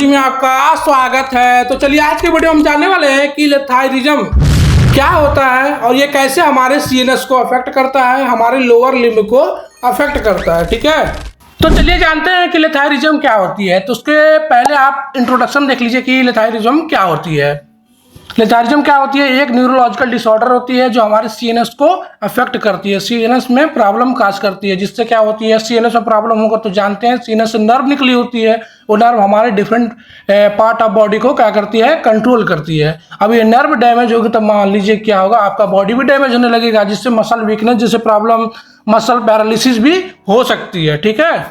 Technology में आपका स्वागत है। तो चलिए आज के वीडियो हम जानने वाले हैं कि लेथायरिज्म क्या होता है और ये कैसे हमारे सीएनएस को अफेक्ट करता है, हमारे लोअर लिम्ब को अफेक्ट करता है। ठीक है, तो चलिए जानते हैं कि लेथायरिज्म क्या होती है। तो उसके पहले आप इंट्रोडक्शन देख लीजिए कि लेथायरिज्म क्या होती है। लेथायरिज्म क्या होती है? एक न्यूरोलॉजिकल डिसऑर्डर होती है जो हमारे सीएनएस को अफेक्ट करती है, सीएनएस में प्रॉब्लम काज करती है। जिससे क्या होती है, सीएनएस में प्रॉब्लम होगा तो जानते हैं सीएनएस से नर्व निकली होती है। वो नर्व हमारे डिफरेंट पार्ट ऑफ बॉडी को क्या करती है, कंट्रोल करती है। अब ये नर्व डैमेज होगी तो मान लीजिए क्या होगा, आपका बॉडी भी डैमेज होने लगेगा, जिससे मसल वीकनेस जैसे प्रॉब्लम, मसल पैरालिसिस भी हो सकती है। ठीक है,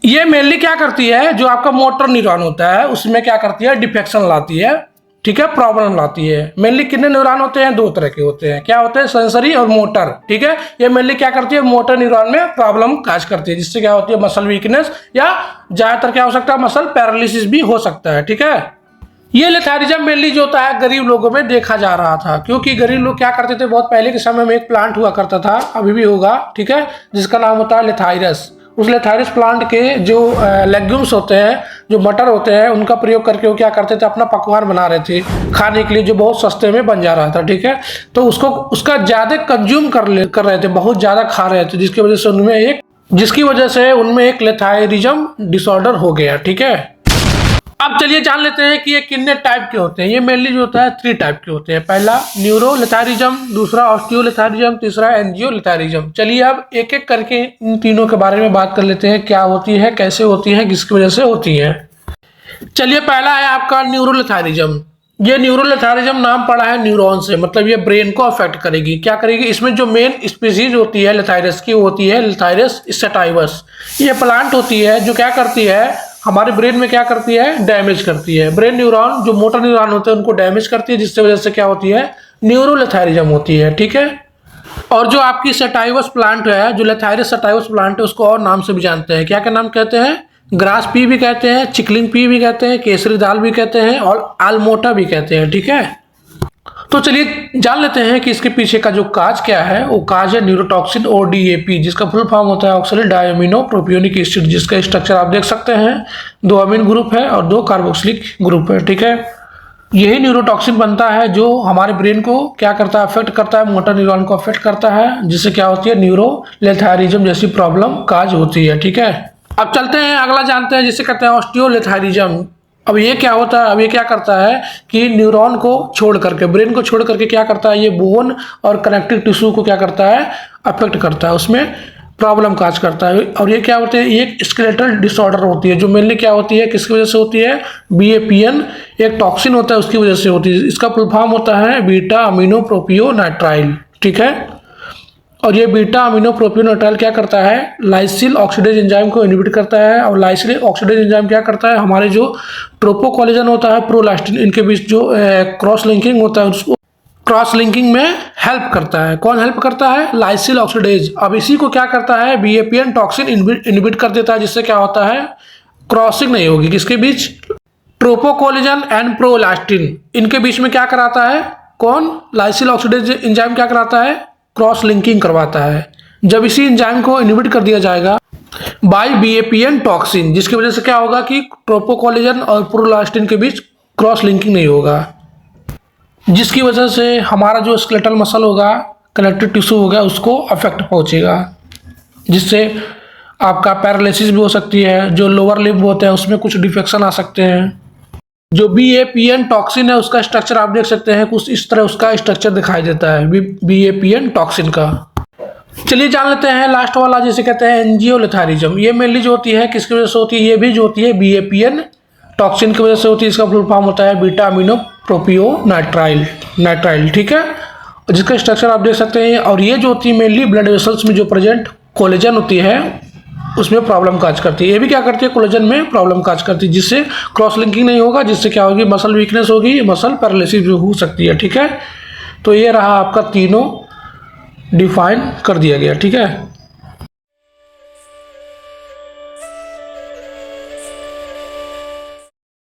ये मेनली क्या करती है, जो आपका मोटर न्यूरॉन होता है उसमें क्या करती है, डिफेक्शन लाती है। ठीक है, प्रॉब्लम लाती है। मेनली कितने न्यूरॉन होते हैं? दो तरह के होते हैं। क्या होते हैं? सेंसरी और मोटर। ठीक है, ये मेनली क्या करती है, मोटर न्यूरॉन में प्रॉब्लम काज करती है, जिससे क्या होती है, मसल वीकनेस या ज्यादातर क्या हो सकता है, मसल पैरालिसिस भी हो सकता है। ठीक है, ये लेथायरिज्म मेनली जो होता है गरीब लोगों में देखा जा रहा था, क्योंकि गरीब लोग क्या करते थे, बहुत पहले के समय में एक प्लांट हुआ करता था, अभी भी होगा। ठीक है, जिसका नाम होता है लेथायरस। उस लेथायरस प्लांट के जो लेग्यूम्स होते हैं, जो मटर होते हैं, उनका प्रयोग करके वो क्या करते थे, अपना पकवान बना रहे थे खाने के लिए, जो बहुत सस्ते में बन जा रहा था। ठीक है, तो उसका ज्यादा कंज्यूम कर रहे थे, बहुत ज्यादा खा रहे थे, जिसकी वजह से उनमें एक लेथायरिज्म डिसऑर्डर हो गया। ठीक है, अब चलिए जान लेते हैं कि ये कितने टाइप के होते हैं। ये मेनली जो होता है 3 टाइप के होते हैं। पहला न्यूरो लेथायरिज्म, दूसरा ऑस्टियो लेथायरिज्म, तीसरा एंजियो लेथायरिज्म। चलिए अब एक एक करके इन तीनों के बारे में बात कर लेते हैं, क्या होती है, कैसे होती है, किसकी वजह से होती है। चलिए पहला है आपका न्यूरो लेथायरिज्म। ये न्यूरो लेथायरिज्म नाम पड़ा है न्यूरॉन से, मतलब ये ब्रेन को अफेक्ट करेगी। क्या करेगी? इसमें जो मेन स्पीसीज होती है लेथायरस की, होती है लेथायरस सैटाइवस। ये प्लांट होती है जो क्या करती है, हमारे ब्रेन में क्या करती है, डैमेज करती है। ब्रेन न्यूरॉन जो मोटर न्यूरॉन होते हैं उनको डैमेज करती है, जिससे वजह से क्या होती है, न्यूरो लेथायरिज्म होती है। ठीक है, और जो आपकी सैटाइवस प्लांट है, जो लेथायरस सैटाइवस प्लांट है, उसको और नाम से भी जानते हैं। क्या क्या नाम कहते हैं? ग्रास पी भी कहते हैं, चिकलिंग पी भी कहते हैं, केसरी दाल भी कहते हैं और आलमोटा भी कहते हैं। ठीक है, तो चलिए जान लेते हैं कि इसके पीछे का जो काज क्या है। वो काज है न्यूरोटॉक्सिन ODAP, जिसका फुल फॉर्म होता है ऑक्सैलिक डायमिनो प्रोपियोनिक एसिड, जिसका स्ट्रक्चर आप देख सकते हैं, 2 अमीन ग्रुप है और 2 कार्बोक्सिलिक ग्रुप है। ठीक है, यही न्यूरोटॉक्सिन बनता है जो हमारे ब्रेन को क्या करता है, अफेक्ट करता है, मोटर न्यूरॉन को अफेक्ट करता है, जिससे क्या होती है, न्यूरो लेथायरिज्म जैसी प्रॉब्लम काज होती है। ठीक है, अब चलते हैं अगला जानते हैं, जिसे कहते हैं ऑस्टियो लेथायरिज्म। अब ये क्या होता है, अब ये क्या करता है कि न्यूरॉन को छोड़ करके, ब्रेन को छोड़ करके क्या करता है, ये बोन और कनेक्टिव टिश्यू को क्या करता है, अफेक्ट करता है, उसमें प्रॉब्लम काज करता है। और ये क्या होते हैं, एक स्केलेटल डिसऑर्डर होती है, जो मेनली क्या होती है, किसकी वजह से होती है, BAPN एक टॉक्सिन होता है, उसकी वजह से होती है। इसका फुल फॉर्म होता है बीटा अमीनो प्रोपियोनाइट्राइल। ठीक है, और ये बीटा अमीनो प्रोपियोनाइट्राइल क्या करता है, लाइसिल ऑक्सीडेज एंजाइम को इनहिबिट करता है। और लाइसिल ऑक्सीडेज एंजाइम क्या करता है, हमारे जो ट्रोपोकोलेजन होता है, प्रोलास्टिन, इनके बीच जो क्रॉस लिंकिंग होता है, उसको क्रॉस लिंकिंग में हेल्प करता है। कौन हेल्प करता है? Lysyl oxidase. अब इसी को क्या करता है, BAPN टॉक्सिन इनहिबिट कर देता है, जिससे क्या होता है, क्रॉसिंग नहीं होगी किसके बीच, ट्रोपोकोलेजन एंड प्रोलास्टिन, इनके बीच में क्या कराता है, कौन, लाइसिल ऑक्सीडेज एंजाइम क्या कराता है, क्रॉस लिंकिंग करवाता है। जब इसी एंजाइम को इनहिबिट कर दिया जाएगा बाय BAPN टॉक्सिन, जिसकी वजह से क्या होगा कि ट्रोपोकोलेजन और प्रोलास्टिन के बीच क्रॉस लिंकिंग नहीं होगा, जिसकी वजह से हमारा जो स्केलेटल मसल होगा, कनेक्टिव टिश्यू होगा, उसको अफेक्ट पहुंचेगा, जिससे आपका पैरालिसिस भी हो सकती है। जो लोअर लिम्ब होते हैं उसमें कुछ डिफेक्शन आ सकते हैं। जो BAPN टॉक्सिन है उसका स्ट्रक्चर आप देख सकते हैं, कुछ इस तरह उसका स्ट्रक्चर दिखाई देता है BAPN टॉक्सिन का। चलिए जान लेते हैं लास्ट वाला, जिसे कहते हैं एंजियो लेथायरिज्म। ये मेनली जो होती है किसकी वजह से होती है, ये भी जो होती है BAPN टॉक्सिन की वजह से होती है। इसका फुल फॉर्म होता है बीटा अमीनो प्रोपियोनाइट्राइल। ठीक है, जिसका स्ट्रक्चर आप देख सकते हैं। और ये जो होती है मेनली ब्लड वेसल्स में जो प्रेजेंट कोलेजन होती है उसमें प्रॉब्लम काज करती है। ये भी क्या करती है, कोलेजन में प्रॉब्लम काज करती है, जिससे क्रॉस लिंकिंग नहीं होगा, जिससे क्या होगी, मसल वीकनेस होगी, मसल पैरालिसिस भी हो सकती है। ठीक है, तो ये रहा आपका तीनों डिफाइन कर दिया गया। ठीक है।